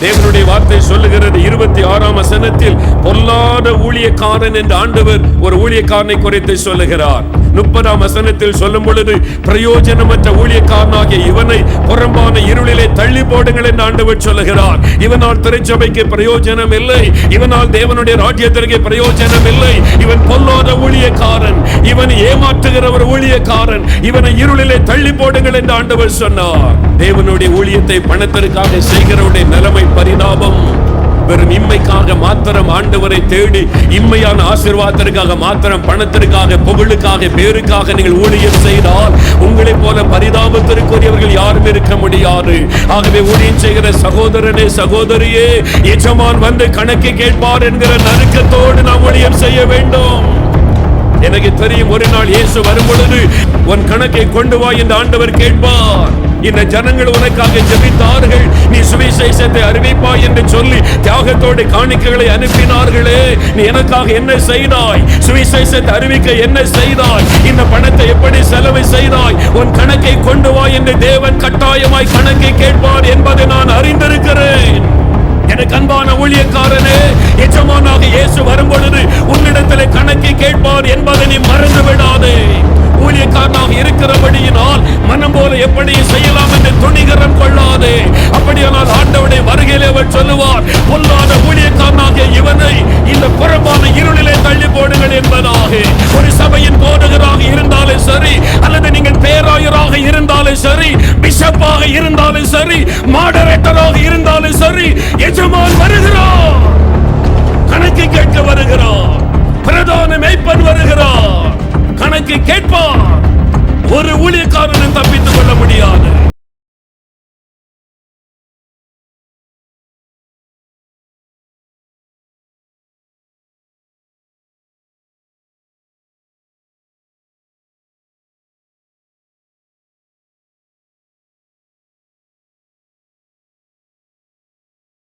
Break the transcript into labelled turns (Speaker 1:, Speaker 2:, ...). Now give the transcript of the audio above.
Speaker 1: தேவனுடைய வார்த்தை சொல்லுகிறது 26ஆம் வசனத்தில் பொல்லாத ஊழியக்காரன் என்று ஆண்டவர் ஒரு ஊழியக்காரனை குறித்து சொல்லுகிறார். 30ஆம் வசனத்தில் சொல்லும் பொழுது பிரயோஜனமற்ற ஊழியக்காரனாகிய இவனை புறம்பான இருளிலே தள்ளி போடுங்கள் என்று ஆண்டவர் சொல்லுகிறார். இவனால் திருச்சபைக்கு பிரயோஜனம் இல்லை, இவனால் தேவனுடைய ராஜ்யத்திற்கு பிரயோஜனம் இல்லை. இவன் பொல்லாத ஊழியக்காரன், இவன் ஏமாற்றுகிற ஒரு ஊழியக்காரன், இவனை இருளிலே தள்ளி போடுங்கள் என்று ஆண்டவர் சொன்னார். தேவனுடைய ஊழியத்தை பணத்திற்காக செய்கிறவருடைய நிலைமை பரிதாபம். வெறும் இம்மைக்காக மாத்திரம் ஆண்டவரை தேடி இம்மையான ஆசீர்வாதத்திற்காக மாத்திரம் பணத்திற்காக புகழுக்காக பேருக்காக நீங்கள் ஊழியம் செய்தால் உங்களை போல பரிதாபத்திற்குரியவர்கள் யாரும் இருக்க முடியாது. ஆகவே ஊழியம் செய்கிற சகோதரனே சகோதரியே, எஜமான் வந்து கணக்கு கேட்பார் என்கிற நறுக்கத்தோடு நாம் ஊழியம் செய்ய வேண்டும். எனக்கு தெரியும், ஒரு நாள் இயேசு வரும் பொழுது உன் கணக்கை கொண்டு வா என்று ஆண்டவர் கேட்பார். இந்த ஜனங்கள் உனக்காக ஜெபித்தார்கள், நீ சுவிசேஷத்தை அறிவிப்பாய் என்று சொல்லி தியாகத்தோடு காணிக்கைகளை அனுப்பினார்களே, நீ எனக்காக என்ன செய்தாய்? சுவிசேஷத்தை அறிவிக்க என்ன செய்தாய்? இந்த பணத்தை எப்படி செலவு செய்தாய்? உன் கணக்கை கொண்டு வா என்று தேவன் கட்டாயமாய் கணக்கை கேட்பார் என்பதை நான் அறிந்திருக்கிறேன். எனக்கு அன்பான ஊழியக்காரனே, எஜமானாக இயேசு வரும் பொழுது உன்னிடத்தில் கணக்கை கேட்பார் என்பதை நீ மறந்து விடாதே. ஊழியக்காரனாக இருக்கிறபடியினால் மனம் போல எப்படி செய்யலாம் என்று துணிகரம் கொள்ளாதே. அப்படியானால் ஆண்டவருடைய வருகையிலே அவர் சொல்லுவார், பொல்லாத ஊழியக்காரனாகிய இவனை இந்த புறம்பான இருளிலே தள்ளி போடுங்கள் என்பதாக. ஒரு சபையின் போதகராக இருந்தாலும் சரி, அல்லது நீங்கள் பேராயராக இருந்தாலும் சரி, பிஷப்பாக இருந்தாலும் சரி, மாடரேட்டராக இருந்தாலும் சரி, எஜமான் வருகிறார், கணக்கு கேட்க வருகிறார், பிரதான மேய்ப்பன் வருகிறார், கணக்கு கேட்பார். ஒரு ஊழியக்காரன் தப்பித்து